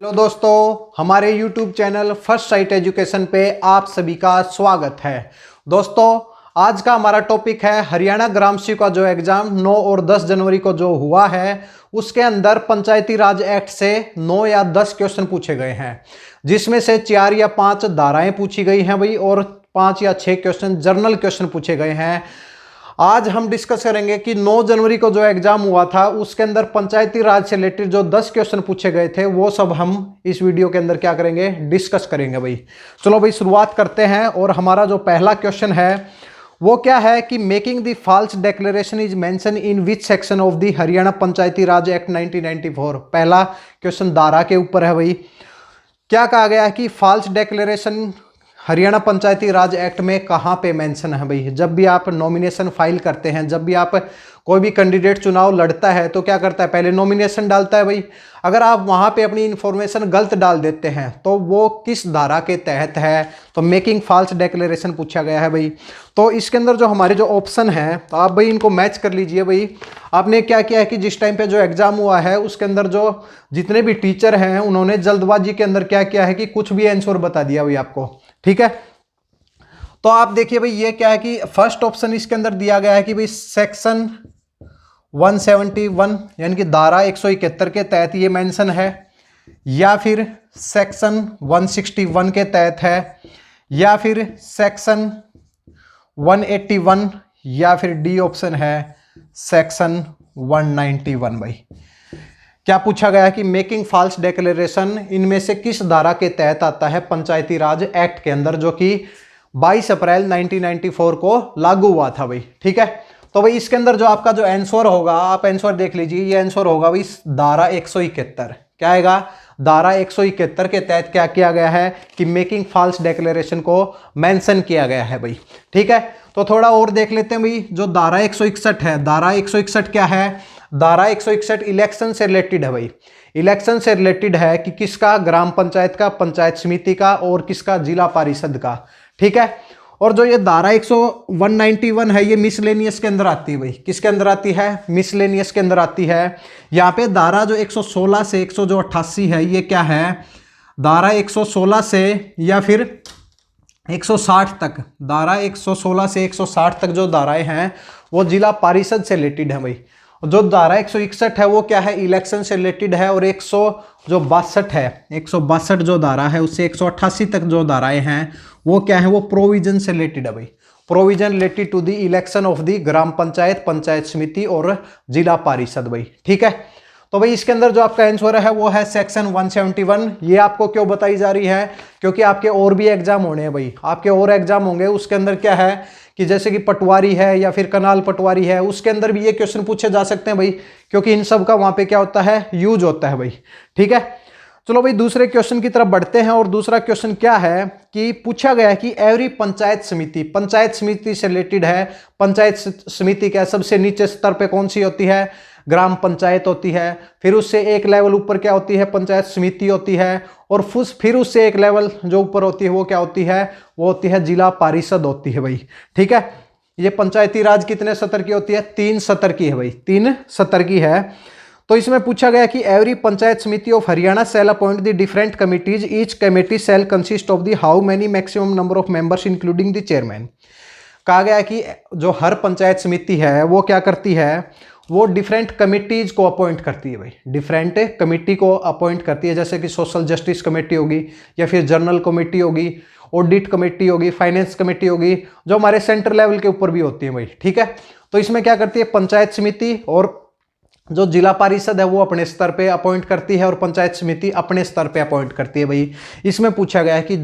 Hello दोस्तों, हमारे YouTube channel first sight education पे आप सभी का स्वागत है। दोस्तों, आज का हमारा टॉपिक है हरियाणा ग्राम सेवक का जो एग्जाम 9 और 10 जनवरी को जो हुआ है उसके अंदर पंचायती राज एक्ट से 9 या 10 क्वेश्चन पूछे गए हैं, जिसमें से 4 या 5 धाराएं पूछी गई हैं भाई और 5 या 6 क्वेश्चन जर्नल क्वेश्चन पूछे गए हैं। आज हम डिस्कस करेंगे कि 9 जनवरी को जो एग्जाम हुआ था उसके अंदर पंचायती राज से रिलेटेड जो 10 क्वेश्चन पूछे गए थे वो सब हम इस वीडियो के अंदर क्या करेंगे, डिस्कस करेंगे भाई। चलो भाई शुरुआत करते हैं। और हमारा जो पहला क्वेश्चन है वो क्या है कि making the false declaration is mention in which section of the Haryana Panchayati Raj act 1994। पहला क्वेश्चन धारा के ऊपर है भाई। क्या कहा गया है कि false declaration Haryana Panchayati Raj act में कहाँ पे मेंशन है भाई। जब भी आप नॉमिनेशन फाइल करते हैं, जब भी आप कोई भी कैंडिडेट चुनाव लड़ता है तो क्या करता है, पहले नॉमिनेशन डालता है भाई। अगर आप वहाँ पे अपनी इंफॉर्मेशन गलत डाल देते हैं तो वो किस धारा के तहत है, तो मेकिंग फॉल्स डिक्लेरेशन पूछा गया है भाई। तो इसके अंदर जो हमारे जो ऑप्शन है तो आप भाई इनको मैच कर लीजिए भाई। आपने क्या किया है कि जिस टाइम पे जो एग्जाम हुआ है उसके अंदर जो जितने भी टीचर हैं उन्होंने जल्दबाजी के अंदर क्या किया है कि कुछ भी आंसर बता दिया भाई आपको, ठीक है। तो आप देखिए भाई ये क्या है कि फर्स्ट ऑप्शन इसके अंदर दिया गया है कि भाई सेक्शन 171 यानी कि धारा 171 के तहत ये मेंशन है, या फिर सेक्शन 161 के तहत है, या फिर सेक्शन 181, या फिर डी ऑप्शन है सेक्शन 191 भाई। क्या पूछा गया है कि मेकिंग फॉल्स डिक्लेरेशन इनमें से किस धारा के तहत आता है पंचायती राज एक्ट के अंदर, जो कि 22 अप्रैल 1994 को लागू हुआ था भाई, ठीक है। तो भाई इसके अंदर जो आपका जो आंसर होगा, आप आंसर देख लीजिए, ये आंसर होगा भाई धारा 171। क्या आएगा, धारा 171 के तहत क्या किया गया है कि मेकिंग फॉल्स डिक्लेरेशन को मेंशन किया गया है भाई, ठीक है। तो थोड़ा और देख लेते हैं भाई। जो धारा 161 है, धारा 161 क्या है, धारा 161 इलेक्शन से रिलेटेड है भाई। इलेक्शन से रिलेटेड है कि किसका, ग्राम पंचायत का, पंचायत समिति का, और किसका, जिला परिषद का, ठीक है। और जो ये धारा 191 है ये मिसलेनियस के अंदर आती है भाई। किसके अंदर आती है, मिसलेनियस के अंदर आती है। यहाँ पे धारा जो 116 से 188 है ये क्या है, धारा 116 से या फिर 160 तक, धारा 116 से 160 तक जो धाराएं हैं वो जिला परिषद से रिलेटेड है भाई। जो धारा 161 है वो क्या है, इलेक्शन से रिलेटेड है। और 162 है, 162 जो धारा है उससे 188 तक जो धाराएं हैं वो क्या है, वो प्रोविजन से रिलेटेड है भाई। Provision related to the election of the gram panchayat, panchayat samiti और जिला परिषद भाई, ठीक है। तो भाई इसके अंदर जो आपका आंसर है वो है सेक्शन 171। ये आपको क्यों बताई जा रही है, क्योंकि आपके और भी एग्जाम होने हैं भाई। आपके और एग्जाम होंगे उसके अंदर क्या है कि जैसे कि पटवारी है या फिर कनाल पटवारी है, उसके अंदर भी ये क्वेश्चन पूछे जा सकते हैं भाई, क्योंकि इन सब का वहां पे क्या होता है, यूज होता है भाई, ठीक है। चलो भाई दूसरे क्वेश्चन की तरफ बढ़ते हैं। और दूसरा क्वेश्चन क्या है कि पूछा गया है कि एवरी पंचायत समिति, पंचायत समिति से रिलेटेड है। पंचायत समिति क्या, सबसे नीचे स्तर पे कौन सी होती है, ग्राम पंचायत होती है। फिर उससे एक लेवल ऊपर क्या होती है, पंचायत समिति होती है। और फिर उससे एक लेवल जो ऊपर होती है वो क्या होती है, वो होती है जिला परिषद होती है भाई, ठीक है। ये पंचायती राज कितने स्तर की होती है, 3 स्तर की है भाई, 3 स्तर की है। तो इसमें पूछा गया कि every panchayat samiti of Haryana shall appoint the different committees, each committee shall consist of the how many maximum number of members including the chairman. कहा गया कि जो हर पंचायत समिति है वो क्या करती है, वो डिफरेंट कमिटीज को अपॉइंट करती है भाई, डिफरेंट कमिटी को अपॉइंट करती है। जैसे कि सोशल जस्टिस कमेटी होगी, या फिर जनरल कमेटी होगी, ऑडिट कमेटी होगी, फाइनेंस कमेटी होगी, जो हमारे सेंटर लेवल के ऊपर भी होती है भाई, ठीक है। तो इसमें क्या करती है पंचायत समिति, और जो जिला परिषद है वो अपने स्तर पे अपॉइंट करती है, और पंचायत समिति अपने स्तर पे अपॉइंट करती है भाई। इसमें पूछा गया है कि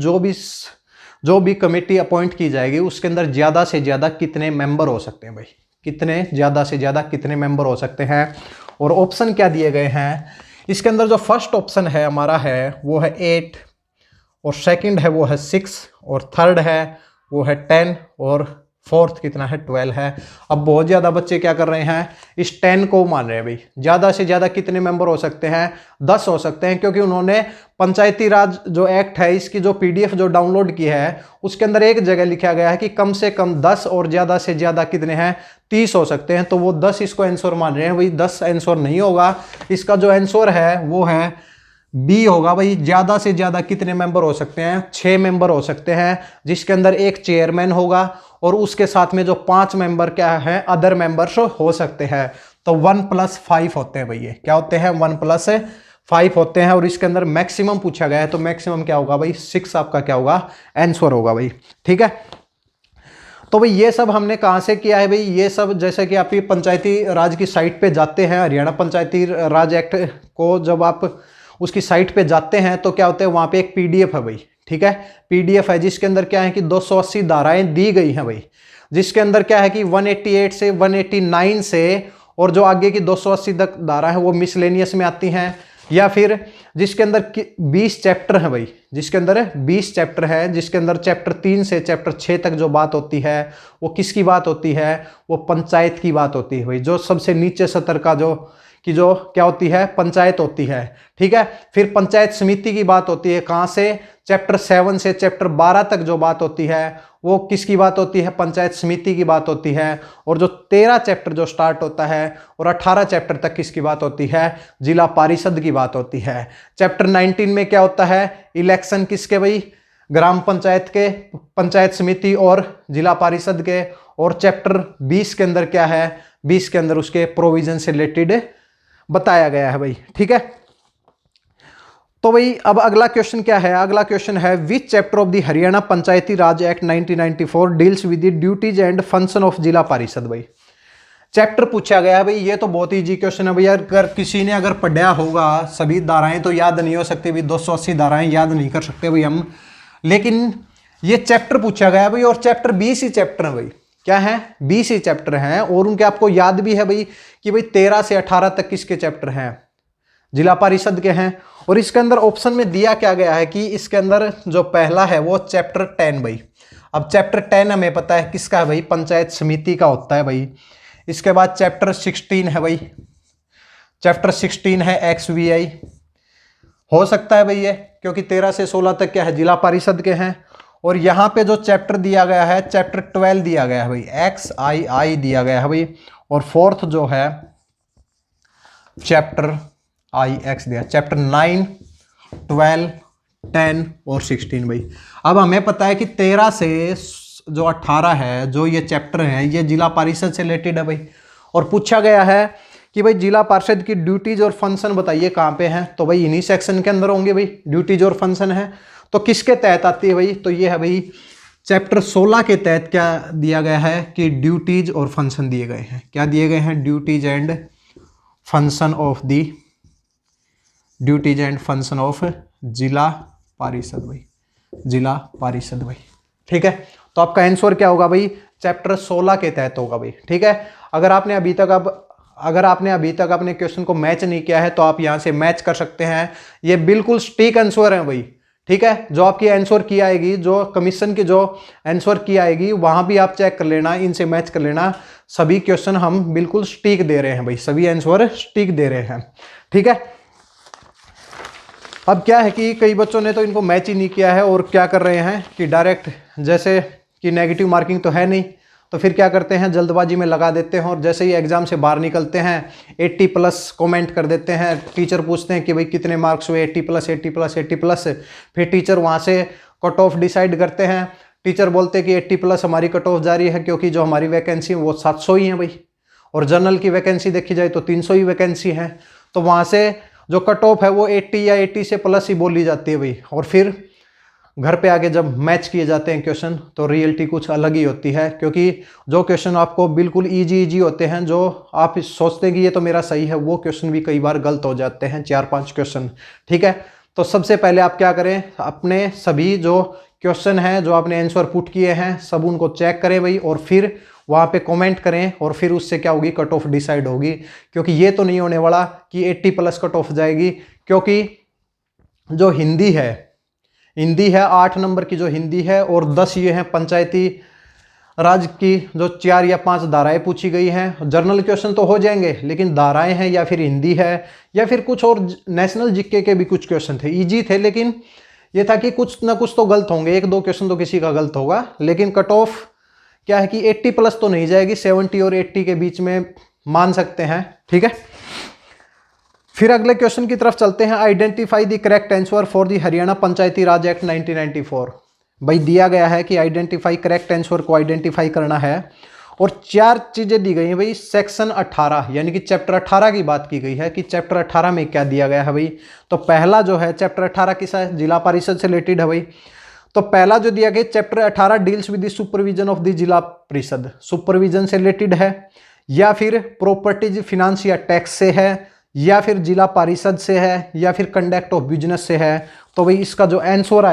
जो भी कमेटी अपॉइंट की जाएगी उसके अंदर ज़्यादा से ज़्यादा कितने मेंबर हो सकते हैं भाई, कितने ज़्यादा से ज़्यादा कितने मेंबर हो सकते हैं। और ऑप्शन क्या दिए गए हैं इसके अंदर, जो फर्स्ट ऑप्शन है हमारा है वो है 8, और सेकंड है वो है 6, और थर्ड है वो है 10, और फोर्थ कितना है, 12 है। अब बहुत ज़्यादा बच्चे क्या कर रहे हैं, इस 10 को मान रहे हैं भाई। ज़्यादा से ज़्यादा कितने मेंबर हो सकते हैं, 10 हो सकते हैं, क्योंकि उन्होंने पंचायती राज जो एक्ट है इसकी जो PDF जो डाउनलोड की है उसके अंदर एक जगह लिखा गया है कि कम से कम 10 और ज़्यादा से ज़्यादा कितने हैं, 30 हो सकते हैं। तो वो 10 इसको आंसर मान रहे हैं भाई, 10 आंसर नहीं होगा। इसका जो आंसर है वो है बी होगा भाई ज्यादा से ज्यादा कितने मेंबर हो सकते हैं, 6 मेंबर हो सकते हैं, जिसके अंदर एक चेयरमैन होगा और उसके साथ में जो 5 मेंबर क्या है अदर मेंबर्स हो सकते हैं। तो 1+5 होते हैं भाई, ये क्या होते हैं 1+5 होते हैं। और इसके अंदर मैक्सिमम पूछा गया है तो मैक्सिमम क्या होगा भाई 6 आपका क्या होगा आंसर होगा भाई। ठीक है, तो भाई ये सब हमने कहाँ से किया है भाई, ये सब जैसे कि आप पंचायती राज की साइट पे जाते हैं, हरियाणा पंचायती राज एक्ट को जब आप उसकी साइट पे जाते हैं तो क्या होता है वहाँ पे एक पीडीएफ है भाई। ठीक है, पीडीएफ है जिसके अंदर क्या है कि 280 धाराएं दी गई हैं भाई, जिसके अंदर क्या है कि 188 से 189 से और जो आगे की 280 तक धारा है वो मिसलेनियस में आती हैं, या फिर जिसके अंदर 20 चैप्टर है भाई, जिसके अंदर 20 चैप्टर है, जिसके अंदर चैप्टर 3 से चैप्टर 6 तक जो बात होती है वो किसकी बात होती है, वो पंचायत की बात होती है भाई, जो सबसे नीचे स्तर का जो क्या होती है पंचायत होती है। ठीक है, फिर पंचायत समिति की बात होती है कहाँ से, चैप्टर 7 से चैप्टर 12 तक जो बात होती है वो किसकी बात होती है, पंचायत समिति की बात होती है। और जो 13 चैप्टर जो स्टार्ट होता है और 18 चैप्टर तक किसकी बात होती है, जिला परिषद की बात होती है। चैप्टर 19 में क्या होता है, इलेक्शन किसके भाई, ग्राम पंचायत के, पंचायत समिति और जिला परिषद के। और चैप्टर 20 के अंदर क्या है, 20 के अंदर उसके प्रोविजन से रिलेटेड बताया गया है भाई। ठीक है, तो भाई अब अगला क्वेश्चन क्या है, अगला क्वेश्चन है विच chapter of the Haryana Panchayati Raj act 1994 deals with the duties and function of जिला परिषद। भाई चैप्टर पूछा गया है भाई, ये तो बहुत इजी क्वेश्चन है भैया, अगर किसी ने अगर पढ़ा होगा सभी धाराएं तो याद नहीं हो सकती भाई, 280 धाराएं याद नहीं कर सकते भाई हम, लेकिन ये चैप्टर पूछा गया है भाई। और चैप्टर 20 ही चैप्टर है भाई, क्या है 20 ही चैप्टर हैं, और उनके आपको याद भी है भाई कि भाई 13 से 18 तक किसके चैप्टर हैं, जिला परिषद के हैं। और इसके अंदर ऑप्शन में दिया क्या गया है कि इसके अंदर जो पहला है वो चैप्टर 10 भाई। अब चैप्टर 10 हमें पता है किसका है भाई, पंचायत समिति का होता है भाई। इसके बाद चैप्टर 16 है भाई, चैप्टर 16 है XVI, हो सकता है भाई ये, क्योंकि 13 से 16 तक क्या है जिला परिषद के हैं। और यहाँ पे जो चैप्टर दिया गया है चैप्टर 12 दिया गया है भाई, XII दिया गया है भाई। और फोर्थ जो है चैप्टर IX दिया, चैप्टर 9, 12, 10 और 16 भाई। अब हमें पता है कि 13 से जो 18 है जो ये चैप्टर हैं ये जिला परिषद से रिलेटेड है भाई। और पूछा गया है कि भाई जिला परिषद की ड्यूटीज और फंक्शन बताइए कहाँ पे हैं, तो भाई इन्हीं सेक्शन के अंदर होंगे भाई, ड्यूटीज और फंक्शन है। तो किसके तहत आती है भाई, तो ये है भाई चैप्टर 16 के तहत क्या दिया गया है कि ड्यूटीज और फंक्शन दिए गए हैं, क्या दिए गए हैं, ड्यूटीज एंड फंक्शन ऑफ जिला परिषद भाई, जिला परिषद भाई। ठीक है, तो आपका आंसर क्या होगा भाई, चैप्टर 16 के तहत होगा भाई। ठीक है, अगर आपने अभी तक अपने क्वेश्चन को मैच नहीं किया है तो आप यहां से मैच कर सकते हैं, ये बिल्कुल सटीक आंसर है भाई। ठीक है, जो आपकी आंसर की आएगी, जो कमीशन की जो आंसर की आएगी वहां भी आप चेक कर लेना, इनसे मैच कर लेना। सभी क्वेश्चन हम बिल्कुल सटीक दे रहे हैं भाई, सभी आंसर सटीक दे रहे हैं। ठीक है, अब क्या है कि कई बच्चों ने तो इनको मैच ही नहीं किया है और क्या कर रहे हैं कि डायरेक्ट, जैसे कि नेगेटिव मार्किंग तो है नहीं तो फिर क्या करते हैं जल्दबाजी में लगा देते हैं, और जैसे ही एग्जाम से बाहर निकलते हैं 80+ कमेंट कर देते हैं। टीचर पूछते हैं कि भाई कितने मार्क्स हुए, 80+, फिर टीचर वहाँ से कट ऑफ डिसाइड करते हैं। टीचर बोलते हैं कि 80+ हमारी कट ऑफ जारी है क्योंकि जो हमारी वैकेंसी वो 700 ही है भाई, और जनरल की वैकेंसी देखी जाए तो 300 ही वैकेंसी है। तो वहाँ से जो कट ऑफ है वो 80 या 80 से प्लस ही बोली जाती है भाई। और फिर घर पे आके जब मैच किए जाते हैं क्वेश्चन तो रियलिटी कुछ अलग ही होती है, क्योंकि जो क्वेश्चन आपको बिल्कुल इजी होते हैं, जो आप सोचते हैं कि ये तो मेरा सही है, वो क्वेश्चन भी कई बार गलत हो जाते हैं, 4-5 क्वेश्चन। ठीक है, तो सबसे पहले आप क्या करें, अपने सभी जो क्वेश्चन हैं जो आपने आंसर पुट किए हैं सब उनको चेक करें भाई, और फिर वहाँ पे कमेंट करें, और फिर उससे क्या होगी कट ऑफ डिसाइड होगी। क्योंकि ये तो नहीं होने वाला कि 80+ कट ऑफ जाएगी, क्योंकि जो हिंदी है 8 नंबर की जो हिंदी है, और 10 ये हैं पंचायती राज की जो 4 या 5 धाराएं पूछी गई हैं। जर्नल क्वेश्चन तो हो जाएंगे, लेकिन धाराएं हैं या फिर हिंदी है या फिर कुछ और नेशनल जीके के भी कुछ क्वेश्चन थे, इजी थे, लेकिन ये था कि कुछ ना कुछ तो गलत होंगे, 1-2 क्वेश्चन तो किसी का गलत होगा। लेकिन कट ऑफ क्या है कि 80+ तो नहीं जाएगी, 70 और 80 के बीच में मान सकते हैं। ठीक है, फिर अगले क्वेश्चन की तरफ चलते हैं। Identify the correct answer for the Haryana Panchayati Raj act 1994। भाई दिया गया है कि आइडेंटिफाई करेक्ट आंसर को आइडेंटिफाई करना है और 4 चीजें दी गई हैं भाई। सेक्शन 18 यानी कि चैप्टर 18 की बात की गई है कि चैप्टर 18 में क्या दिया गया है भाई। तो पहला जो है चैप्टर 18 किस है, जिला परिषद से रिलेटेड है भाई। तो पहला जो दिया गया chapter 18 deals with the supervision of the zila परिषद, सुपरविजन से रिलेटेड है, या फिर प्रॉपर्टीज फिनांस या टैक्स से है, या फिर जिला परिषद से है, या फिर कंडक्ट ऑफ बिजनेस से है। तो भाई इसका जो आंसर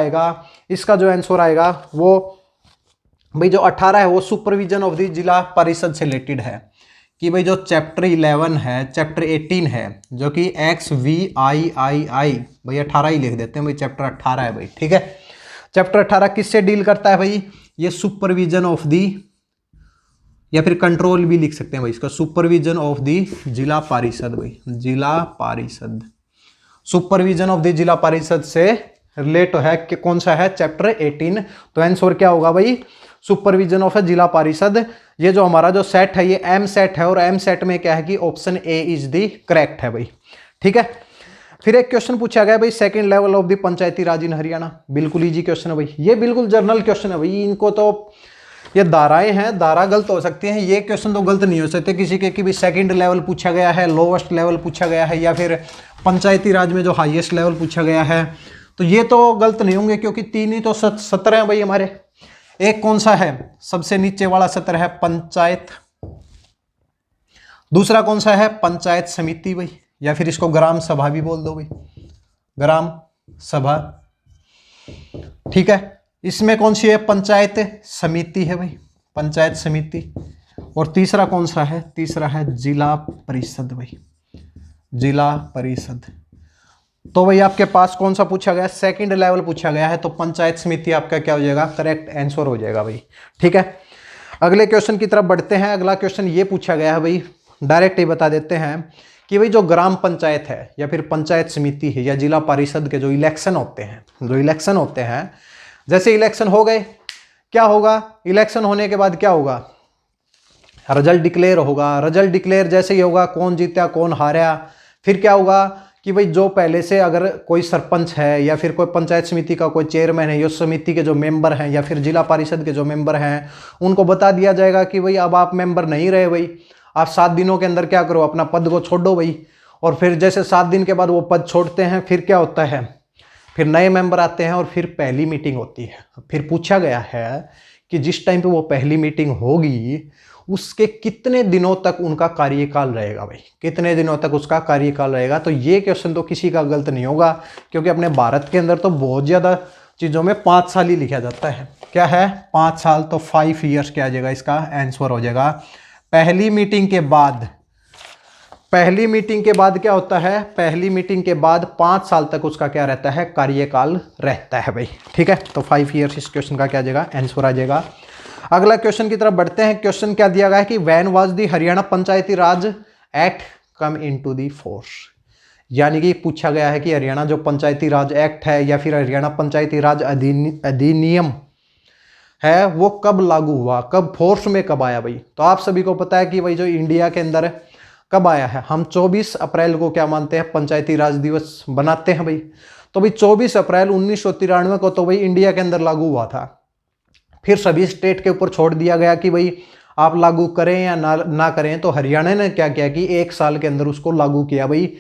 आएगा वो भाई जो 18 है वो सुपरविजन ऑफ द जिला परिषद से रिलेटेड है। कि भाई जो चैप्टर 11 है, चैप्टर 18 है जो कि XVIII भाई 18 ही लिख देते हैं भाई, चैप्टर 18 है भाई, ठीक है। चैप्टर 18 किससे डील करता है भाई, ये सुपरविजन ऑफ दी, या फिर कंट्रोल भी लिख सकते हैं भाई इसका, सुपरविजन ऑफ दी जिला परिषद भाई, जिला परिषद, सुपरविजन ऑफ दी जिला परिषद से रिलेट है कि कौन सा है, चैप्टर 18। तो आंसर क्या होगा भाई, सुपरविजन ऑफ जिला परिषद। ये जो हमारा जो सेट है ये एम सेट है, और एम सेट में क्या है कि option A is the correct है भाई, ठीक है। फिर एक क्वेश्चन पूछा गया भाई, सेकंड लेवल ऑफ द पंचायती राज इन हरियाणा। बिल्कुल इजी क्वेश्चन है भाई, ये बिल्कुल जर्नल क्वेश्चन है भाई। इनको तो ये धाराएं हैं, धारा गलत हो सकती हैं, ये क्वेश्चन तो गलत नहीं हो सकते किसी के कि भी सेकंड लेवल पूछा गया है, लोवेस्ट लेवल पूछा गया है, या फिर पंचायती राज में जो हाईएस्ट लेवल पूछा गया है, तो ये तो गलत नहीं होंगे क्योंकि 3 ही तो सत्र हैं भाई हमारे। एक कौन सा है, सबसे नीचे वाला सत्र है पंचायत, दूसरा कौन सा है पंचायत समिति भाई, या फिर इसको ग्राम सभा भी बोल दो भाई, ग्राम सभा, ठीक है। इसमें कौन सी है, पंचायत समिति है भाई, पंचायत समिति। और तीसरा कौन सा है, तीसरा है जिला परिषद भाई, जिला परिषद। तो भाई आपके पास कौन सा पूछा गया, सेकंड लेवल पूछा गया है, तो पंचायत समिति आपका क्या हो जाएगा, करेक्ट आंसर हो जाएगा भाई, ठीक है। अगले क्वेश्चन की तरफ बढ़ते हैं। अगला क्वेश्चन ये पूछा गया है भाई, डायरेक्ट ही बता देते हैं कि भाई जो ग्राम पंचायत है या फिर पंचायत समिति है या जिला परिषद के जो इलेक्शन होते हैं, जैसे इलेक्शन हो गए क्या होगा, इलेक्शन होने के बाद क्या होगा, रिजल्ट डिक्लेयर होगा। रिजल्ट डिक्लेयर जैसे ही होगा, कौन जीता कौन हारा, फिर क्या होगा कि भाई जो पहले से अगर कोई सरपंच है या फिर कोई पंचायत समिति का कोई चेयरमैन है, या समिति के जो मेंबर हैं या फिर जिला परिषद के जो मेंबर हैं, उनको बता दिया जाएगा कि भाई अब आप मेंबर नहीं रहे भाई, आप 7 दिनों के अंदर क्या करो, अपना पद को छोड़ो भाई। और फिर जैसे 7 दिन के बाद वो पद छोड़ते हैं, फिर क्या होता है, फिर नए मेंबर आते हैं और फिर पहली मीटिंग होती है। फिर पूछा गया है कि जिस टाइम पे वो पहली मीटिंग होगी उसके कितने दिनों तक उनका कार्यकाल रहेगा भाई, कितने दिनों तक उसका कार्यकाल रहेगा। तो ये क्वेश्चन तो किसी का गलत नहीं होगा, क्योंकि अपने भारत के अंदर तो बहुत ज़्यादा चीज़ों में 5 साल ही लिखा जाता है। क्या है, 5 साल, तो 5 ईयर्स क्या आ जाएगा, इसका आंसर हो जाएगा। पहली मीटिंग के बाद क्या होता है, पहली मीटिंग के बाद 5 साल तक उसका क्या रहता है, कार्यकाल रहता है भाई, ठीक है। तो 5 ईयर्स इस क्वेश्चन का क्या आ जाएगा, आंसर आ जाएगा। अगला क्वेश्चन की तरफ बढ़ते हैं। क्वेश्चन क्या दिया गया है कि when was the Haryana Panchayati Raj act come into the force, यानी कि पूछा गया है कि हरियाणा जो पंचायती राज एक्ट है या फिर हरियाणा पंचायती राज अधिनियम है वो कब लागू हुआ, कब फोर्स में कब आया भाई। तो आप सभी को पता है कि भाई जो इंडिया के अंदर कब आया है, हम 24 अप्रैल को क्या मानते हैं, पंचायती राज दिवस बनाते हैं भाई। तो भाई 24 अप्रैल 1993 को तो भाई इंडिया के अंदर लागू हुआ था। फिर सभी स्टेट के ऊपर छोड़ दिया गया कि भाई आप लागू करें या ना करें। तो हरियाणा ने क्या किया कि 1 साल के अंदर उसको लागू किया भाई।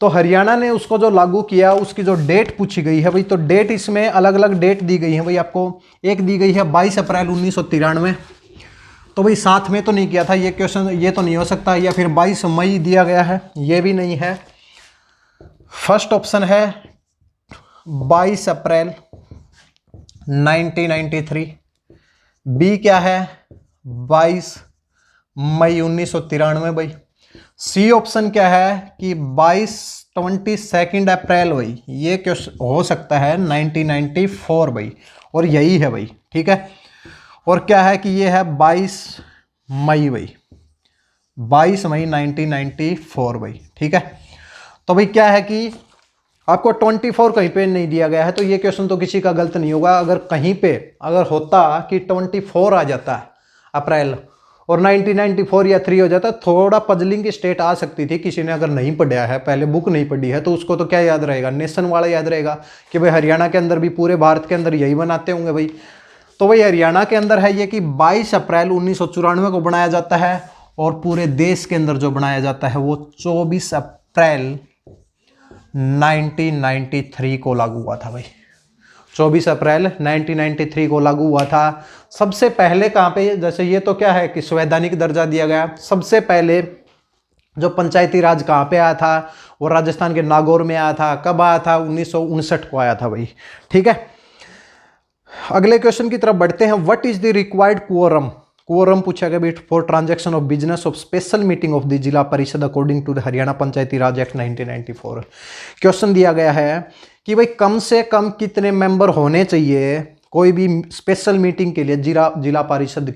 तो हरियाणा ने उसको जो लागू किया उसकी जो डेट पूछी गई है भाई, तो डेट इसमें अलग अलग डेट दी गई है भाई आपको। एक दी गई है 22 अप्रैल 1993, तो भाई साथ में तो नहीं किया था ये क्वेश्चन, ये तो नहीं हो सकता। या फिर 22 मई दिया गया है, ये भी नहीं है। फर्स्ट ऑप्शन है 22 अप्रैल 1993, बी क्या है 22 मई 1993 भाई। सी ऑप्शन क्या है कि 22 अप्रैल भाई, ये क्वेश्चन हो सकता है 1994 भाई, और यही है भाई, ठीक है। और क्या है कि ये है 22 मई भाई, 22 मई 1994 भाई, ठीक है। तो भाई क्या है कि आपको 24 कहीं पे नहीं दिया गया है, तो ये क्वेश्चन तो किसी का गलत नहीं होगा। अगर कहीं पे अगर होता कि 24 आ जाता अप्रैल और 1994 या 3 हो जाता, थोड़ा पजलिंग की स्टेट आ सकती थी। किसी ने अगर नहीं पढ़ा है, पहले बुक नहीं पढ़ी है, तो उसको तो क्या याद रहेगा, नेशन वाला याद रहेगा कि भाई हरियाणा के अंदर भी पूरे भारत के अंदर यही बनाते होंगे भाई। तो भाई हरियाणा के अंदर है ये कि 22 अप्रैल 1994 को बनाया जाता है, और पूरे देश के अंदर जो बनाया जाता है वो 24 अप्रैल 1993 को लागू हुआ था भाई। 24 अप्रैल 1993 को लागू हुआ था। सबसे पहले कहाँ पे, जैसे ये तो क्या है कि संवैधानिक दर्जा दिया गया, सबसे पहले जो पंचायती राज कहाँ पे आया था, वो राजस्थान के नागौर में आया था। कब आया था, 1959 को आया था भाई। ठीक है, अगले क्वेश्चन की तरफ बढ़ते हैं। What is the required quorum, quorum पूछा गया भाई for transaction of business of special meeting of the zila parishad according to the Haryana Panchayati Raj act 1994। Question दिया गया है कि भाई कम से कम कितने मेंबर होने चाहिए कोई भी स्पेशल मीटिंग के लिए, जिला परिषद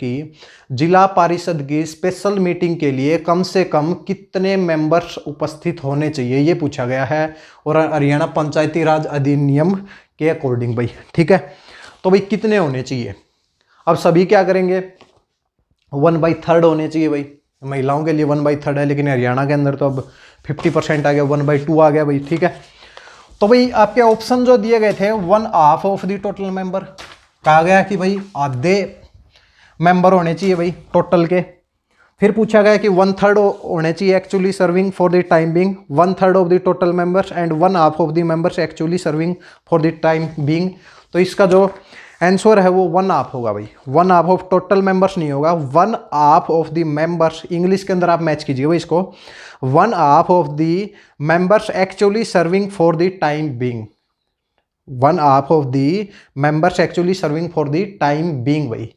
की स्पेशल मीटिंग के लिए कम से कम कितने मेंबर्स उपस्थित होने चाहिए, ये पूछा गया है, और हरियाणा पंचायती राज अधिनियम के अकॉर्डिंग भाई। ठीक है, तो भाई कितने होने चाहिए। अब सभी क्या करेंगे, 1/3 होने चाहिए भाई। महिलाओं के लिए 1/3 है, लेकिन हरियाणा के अंदर तो अब 50% आ गया, 1/2 आ गया भाई। ठीक है, तो भाई आपके ऑप्शन जो दिए गए थे, 1/2 ऑफ द टोटल मेंबर, कहा गया कि भाई आधे मेंबर होने चाहिए भाई टोटल के। फिर पूछा गया कि 1/3 होने चाहिए actually serving for the time being, 1/3 of the total members and 1/2 of the members actually serving for the time being. तो इसका जो आंसर है वो 1/2 होगा भाई। 1/2 ऑफ टोटल मेंबर्स नहीं होगा, 1/2 ऑफ द मेंबर्स, इंग्लिश के अंदर आप मैच कीजिए भाई इसको, 1/2 of the members actually serving for the time being, 1/2 of the members actually serving for the time being भाई।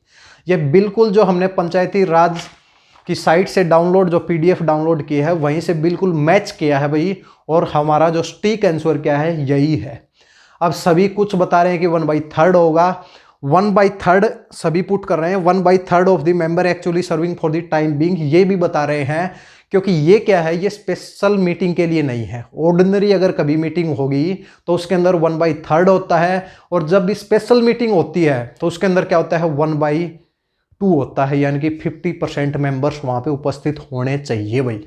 ये बिल्कुल जो हमने पंचायती राज की साइट से डाउनलोड, जो PDF डाउनलोड की है, वहीं से बिल्कुल मैच किया है भाई, और हमारा जो सटीक आंसर क्या है, यही है। अब सभी कुछ बता रहे हैं कि 1/3 होगा, 1/3 सभी पुट कर रहे हैं, 1/3 of the member actually serving for the time being, ये भी बता रहे हैं, क्योंकि ये क्या है, ये स्पेशल मीटिंग के लिए नहीं है। ऑर्डिनरी अगर कभी मीटिंग होगी तो उसके अंदर 1/3 होता है, और जब भी स्पेशल मीटिंग होती है तो उसके अंदर क्या होता है, 1/2 होता है, यानी कि 50% मेंबर्स वहां पे उपस्थित होने चाहिए भाई।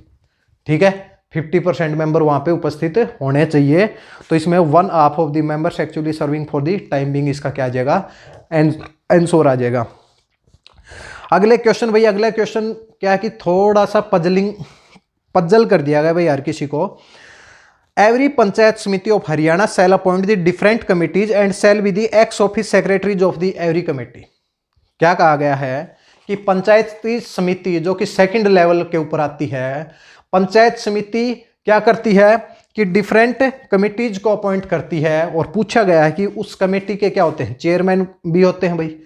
ठीक है, 50% मेंबर वहां पे उपस्थित होने चाहिए। तो इसमें 1/2 of the members actually serving for the time being, इसका क्या आ जाएगा, आंसर आ जाएगा। अगले क्वेश्चन भाई, अगला क्वेश्चन क्या है कि थोड़ा सा पजल कर दिया गया भाई हर किसी को। Every panchayat samiti of Haryana shall appoint the different committees and shall be the ex officio secretaries of the every committee. क्या कहा गया है कि पंचायती समिति जो कि सेकंड लेवल के ऊपर आती है, पंचायत समिति क्या करती है कि डिफरेंट कमिटीज को अपॉइंट करती है, और पूछा गया है कि उस कमेटी के क्या होते हैं, चेयरमैन भी होते हैं भाई,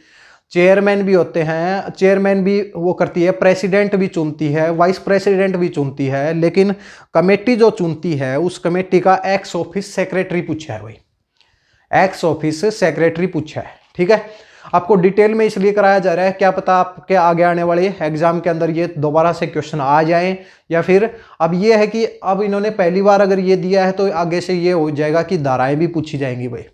चेयरमैन भी होते हैं, चेयरमैन भी वो करती है, प्रेसिडेंट भी चुनती है, वाइस प्रेसिडेंट भी चुनती है, लेकिन कमेटी जो चुनती है उस कमेटी का एक्स ऑफिस सेक्रेटरी पूछा है भाई, एक्स ऑफिस सेक्रेटरी पूछा है। ठीक है, आपको डिटेल में इसलिए कराया जा रहा है, क्या पता आपके आगे आने वाले एग्जाम के अंदर ये दोबारा से क्वेश्चन आ जाएं, या फिर अब ये है कि अब इन्होंने पहली बार अगर ये दिया है तो आगे से ये हो जाएगा कि धाराएं भी पूछी जाएंगी भाई।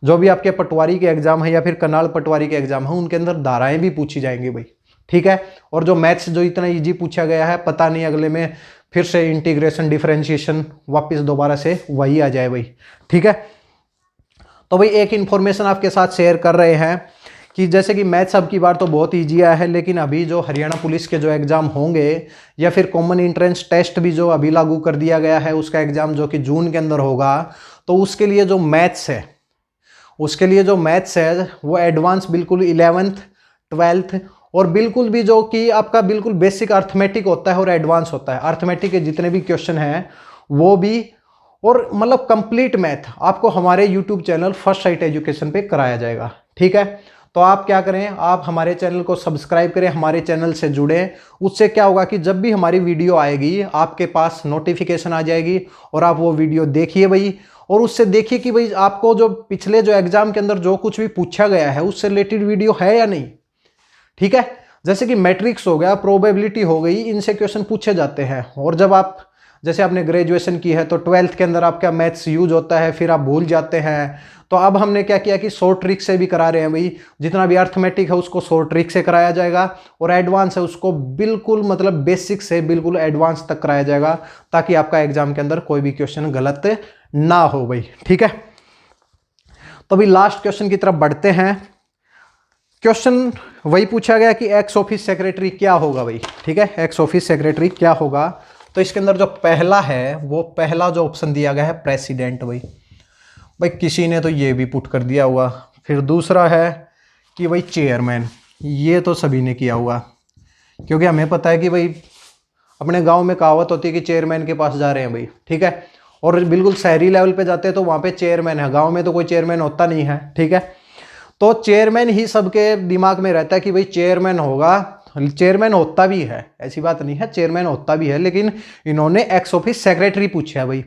जो भी आपके पटवारी के एग्जाम है या फिर कनाल पटवारी के एग्जाम है, उनके अंदर धाराएं भी पूछी जाएंगी भाई। ठीक है, और जो मैथ्स जो इतना ईजी पूछा गया है, पता नहीं अगले में फिर से इंटीग्रेशन डिफरेंशिएशन वापस दोबारा से वही आ जाए भाई। ठीक है, तो भाई एक इंफॉर्मेशन आपके साथ शेयर कर रहे हैं कि जैसे कि मैथ्स अब की बार तो बहुत ईजी आया है, लेकिन अभी जो हरियाणा पुलिस के जो एग्जाम होंगे, या फिर कॉमन एंट्रेंस टेस्ट भी जो अभी लागू कर दिया गया है, उसका एग्जाम जो कि जून के अंदर होगा, तो उसके लिए जो मैथ्स है वो एडवांस बिल्कुल 11th 12th, और बिल्कुल भी जो कि आपका बिल्कुल बेसिक अर्थमेटिक होता है और एडवांस होता है, अर्थमेटिक के जितने भी क्वेश्चन हैं वो भी, और मतलब कंप्लीट मैथ आपको हमारे YouTube channel first sight education पे कराया जाएगा। ठीक है, तो आप क्या करें, आप हमारे चैनल को सब्सक्राइब करें, हमारे चैनल से जुड़ें। उससे क्या होगा कि जब भी हमारी वीडियो आएगी आपके पास नोटिफिकेशन आ जाएगी, और आप वो वीडियो देखिए भाई, और उससे देखिए कि भाई आपको जो पिछले जो एग्जाम के अंदर जो कुछ भी पूछा गया है उससे रिलेटेड वीडियो है या नहीं। ठीक है, जैसे कि मैट्रिक्स हो गया, प्रोबेबिलिटी हो गई, इनसे क्वेश्चन पूछे जाते हैं, और जब आप जैसे आपने ग्रेजुएशन की है तो 12th के अंदर आपका मैथ्स यूज होता है, फिर आप भूल जाते हैं। तो अब हमने क्या किया कि शॉर्ट ट्रिक से भी करा रहे हैं भाई, जितना भी अर्थमेटिक है उसको शॉर्ट ट्रिक से कराया जाएगा, और एडवांस है उसको बिल्कुल मतलब बेसिक से बिल्कुल एडवांस तक कराया जाएगा, ताकि आपका एग्जाम के अंदर कोई भी क्वेश्चन गलत ना हो भाई। ठीक है, तो अभी लास्ट क्वेश्चन की तरफ बढ़ते हैं। क्वेश्चन वही पूछा गया कि एक्स ऑफिस सेक्रेटरी क्या होगा भाई। ठीक है, एक्स ऑफिस सेक्रेटरी क्या होगा, तो इसके अंदर जो पहला है वो पहला जो ऑप्शन दिया गया है प्रेसिडेंट भाई। भाई किसी ने तो ये भी पुट कर दिया हुआ। फिर दूसरा है कि भाई चेयरमैन, ये तो सभी ने किया हुआ, क्योंकि हमें पता है कि भाई अपने गांव में कहावत होती है कि चेयरमैन के पास जा रहे हैं भाई। ठीक है, और बिल्कुल शहरी लेवल पे जाते हैं तो वहाँ पे चेयरमैन है, गांव में तो कोई चेयरमैन होता नहीं है। ठीक है, तो चेयरमैन ही सबके दिमाग में रहता है कि भाई चेयरमैन होगा। चेयरमैन होता भी है, ऐसी बात नहीं है, चेयरमैन होता भी है, लेकिन इन्होंने एक्स ऑफिस सेक्रेटरी पूछा है भाई।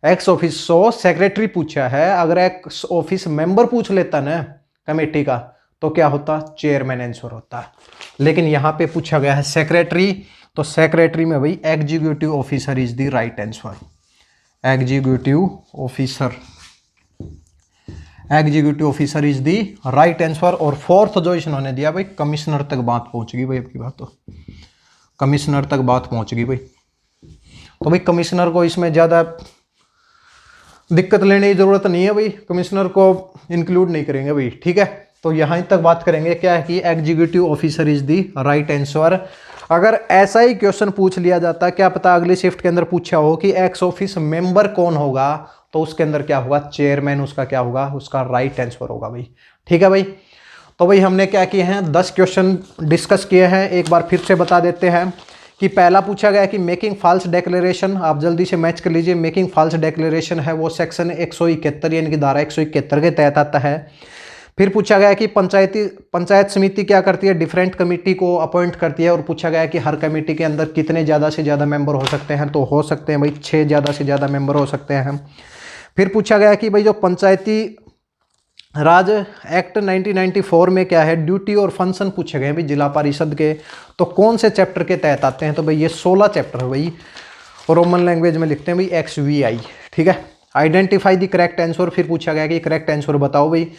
एक्स ऑफिस सेक्रेटरी पूछा है, अगर एक्स ऑफिस मेंबर पूछ लेता ना कमेटी का तो क्या होता, चेयरमैन आंसर होता। लेकिन यहाँ पे पूछा गया है सेक्रेटरी, तो सेक्रेटरी में भाई executive officer is the right answer. Executive officer is the right answer. और फोर्थ जो इन्होंने दिया भाई, कमिश्नर तक बात पहुंच गई भाई। आपकी बात तो कमिश्नर तक बात पहुंच गई भाई। तो भाई कमिश्नर को इसमें ज़्यादा दिक्कत लेने की जरूरत नहीं है भाई, कमिश्नर को इंक्लूड नहीं करेंगे भाई। ठीक है, तो यहाँ तक बात करेंगे क्या है कि executive officer is the right answer. अगर ऐसा ही क्वेश्चन पूछ लिया जाता, क्या पता अगली शिफ्ट के अंदर पूछा हो कि एक्स ऑफिस मेंबर कौन होगा, तो उसके अंदर क्या होगा, चेयरमैन उसका क्या होगा, उसका राइट आंसर होगा भाई। ठीक है भाई, तो भाई हमने क्या किए हैं, 10 क्वेश्चन डिस्कस किए हैं। एक बार फिर से बता देते हैं कि पहला पूछा गया कि मेकिंग फॉल्स डेक्लेरेशन, आप जल्दी से मैच कर लीजिए। मेकिंग फॉल्स डेक्लेरेशन है वो सेक्शन 171 यानी कि धारा 171 के तहत आता है। फिर पूछा गया कि पंचायत समिति क्या करती है, डिफरेंट कमेटी को अपॉइंट करती है, और पूछा गया कि हर कमेटी के अंदर कितने ज़्यादा से ज़्यादा मेंबर हो सकते हैं, तो हो सकते हैं भाई 6 ज़्यादा से ज़्यादा मेंबर हो सकते हैं। फिर पूछा गया कि भाई जो पंचायती राज एक्ट 1994 में क्या है, ड्यूटी और फंक्शन पूछे गए भाई जिला परिषद के, तो कौन से चैप्टर के तहत आते हैं, तो भाई ये 16 चैप्टर है भाई, रोमन लैंग्वेज में लिखते हैं भाई XVI। ठीक है, आइडेंटिफाई द करेक्ट आंसर। फिर पूछा गया कि करेक्ट आंसर बताओ भाई,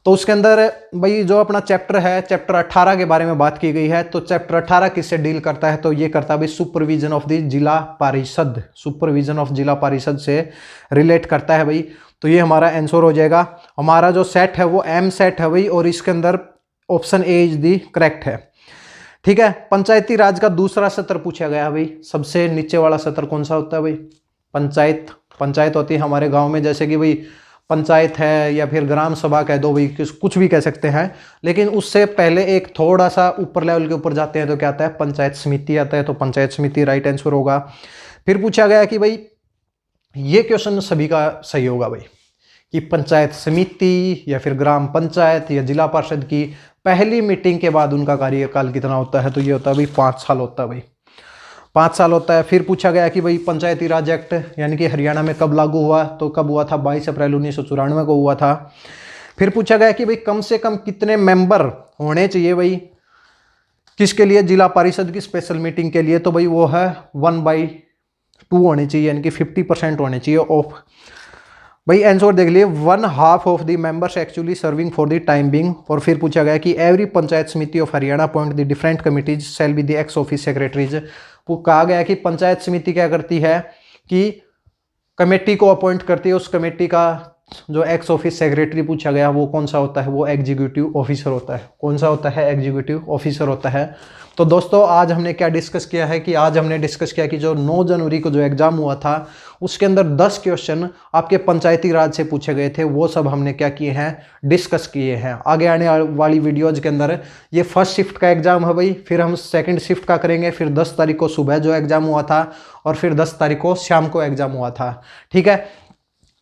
तो उसके अंदर भाई जो अपना चैप्टर है, चैप्टर 18 के बारे में बात की गई है। तो चैप्टर 18 किससे डील करता है, तो ये करता है भाई सुपरविजन ऑफ द जिला परिषद, सुपरविजन ऑफ जिला परिषद से रिलेट करता है भाई। तो ये हमारा आंसर हो जाएगा। हमारा जो सेट है वो M सेट है भाई, और इसके अंदर option A is the correct है। ठीक है, पंचायती राज का दूसरा सत्र पूछा गया है भाई। सबसे नीचे वाला सत्र कौन सा होता है भाई, पंचायत होती है हमारे गांव में, जैसे कि भाई पंचायत है या फिर ग्राम सभा कह दो भाई, कुछ भी कह सकते हैं। लेकिन उससे पहले एक थोड़ा सा ऊपर लेवल के ऊपर जाते हैं तो क्या आता है, पंचायत समिति आता है, तो पंचायत समिति राइट आंसर होगा। फिर पूछा गया कि भाई ये क्वेश्चन सभी का सही होगा भाई, कि पंचायत समिति या फिर ग्राम पंचायत या जिला परिषद की पहली मीटिंग के बाद उनका कार्यकाल कितना होता है, तो ये होता है भाई 5 साल होता है भाई, 5 साल होता है। फिर पूछा गया कि भाई पंचायती राज एक्ट यानी कि हरियाणा में कब लागू हुआ, तो कब हुआ था, 22 अप्रैल 1994 को हुआ था। फिर पूछा गया कि भाई कम से कम कितने मेंबर होने चाहिए भाई, किसके लिए, जिला परिषद की स्पेशल मीटिंग के लिए, तो भाई वो है 1/2 होनी चाहिए, यानी कि 50% होने चाहिए ऑफ भाई। आंसर देख लिए, 1/2 of the members actually serving for the time being. और फिर पूछा गया कि every panchayat samiti of Haryana appoint the different committees shall be the ex officio secretaries. वो कहा गया कि पंचायत समिति क्या करती है कि कमेटी को अपॉइंट करती है, उस कमेटी का जो एक्स ऑफिस सेक्रेटरी पूछा गया वो कौन सा होता है, वो एग्जीक्यूटिव ऑफिसर होता है। कौन सा होता है, एग्जीक्यूटिव ऑफिसर होता है। तो दोस्तों आज हमने क्या डिस्कस किया है कि आज हमने डिस्कस किया कि जो 9 जनवरी को जो एग्जाम हुआ था उसके अंदर 10 क्वेश्चन आपके पंचायती राज से पूछे गए थे, वो सब हमने क्या किए हैं, डिस्कस किए हैं। आगे आने वाली वीडियोज के अंदर ये फर्स्ट शिफ्ट का एग्जाम है भाई, फिर हम सेकंड शिफ्ट का करेंगे, फिर 10 तारीख को सुबह जो एग्जाम हुआ था और फिर 10 तारीख को शाम को एग्जाम हुआ था। ठीक है,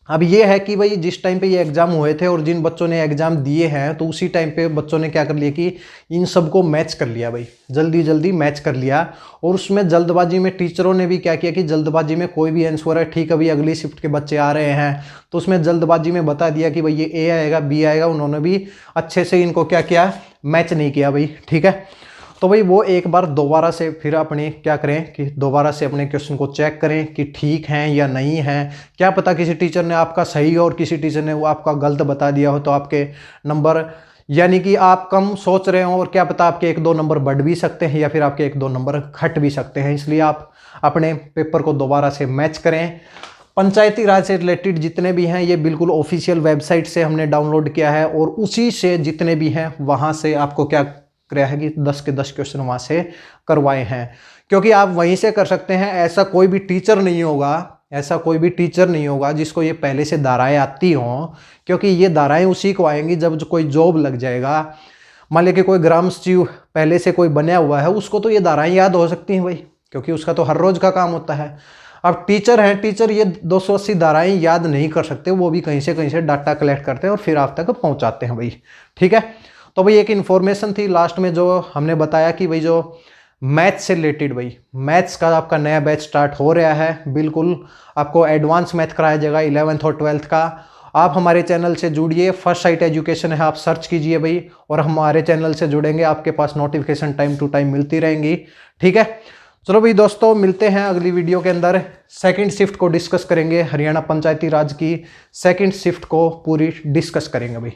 अब ये है कि भाई जिस टाइम पे ये एग्जाम हुए थे और जिन बच्चों ने एग्जाम दिए हैं तो उसी टाइम पे बच्चों ने क्या कर लिया कि इन सबको मैच कर लिया भाई, जल्दी जल्दी मैच कर लिया। और उसमें जल्दबाजी में टीचरों ने भी क्या किया कि जल्दबाजी में कोई भी आंसर है, ठीक अभी अगली शिफ्ट के बच्चे आ रहे हैं तो उसमें जल्दबाजी में बता दिया कि भाई ये A आएगा B आएगा, उन्होंने भी अच्छे से इनको क्या किया, मैच नहीं किया भाई। ठीक है, तो भाई वो एक बार दोबारा से फिर अपने क्या करें कि दोबारा से अपने क्वेश्चन को चेक करें कि ठीक हैं या नहीं हैं। क्या पता किसी टीचर ने आपका सही और किसी टीचर ने वो आपका गलत बता दिया हो, तो आपके नंबर यानी कि आप कम सोच रहे हो और क्या पता आपके 1-2 नंबर बढ़ भी सकते हैं या फिर आपके 1-2 नंबर घट भी सकते हैं। इसलिए आप अपने पेपर को दोबारा से मैच करें। पंचायती राज से रिलेटेड जितने भी हैं ये बिल्कुल ऑफिशियल वेबसाइट से हमने डाउनलोड किया है और उसी से जितने भी हैं वहाँ से आपको क्या किया है कि 10 के 10 क्वेश्चन वहाँ से करवाए हैं, क्योंकि आप वहीं से कर सकते हैं। ऐसा कोई भी टीचर नहीं होगा जिसको ये पहले से धाराएं आती हों, क्योंकि ये धाराएं उसी को आएंगी जब जो कोई जॉब लग जाएगा। मान लिया कि कोई ग्राम सचिव पहले से कोई बना हुआ है, उसको तो ये धाराएं याद हो सकती हैं भाई, क्योंकि उसका तो हर रोज का काम होता है। अब टीचर हैं, टीचर ये 280 धाराएं याद नहीं कर सकते, वो भी कहीं से डाटा कलेक्ट करते हैं और फिर आप तक पहुंचाते हैं भाई। ठीक है, तो भाई एक इन्फॉर्मेशन थी लास्ट में जो हमने बताया कि भाई जो मैथ्स से रिलेटेड, भाई मैथ्स का आपका नया बैच स्टार्ट हो रहा है। बिल्कुल आपको एडवांस मैथ कराया जाएगा 11th और 12th का। आप हमारे चैनल से जुड़िए, फर्स्ट साइट एजुकेशन है, आप सर्च कीजिए भाई, और हमारे चैनल से जुड़ेंगे, आपके पास नोटिफिकेशन टाइम टू टाइम मिलती रहेंगी। ठीक है, चलो भाई दोस्तों, मिलते हैं अगली वीडियो के अंदर। सेकंड शिफ्ट को डिस्कस करेंगे, हरियाणा पंचायती राज की सेकंड शिफ्ट को पूरी डिस्कस करेंगे भाई।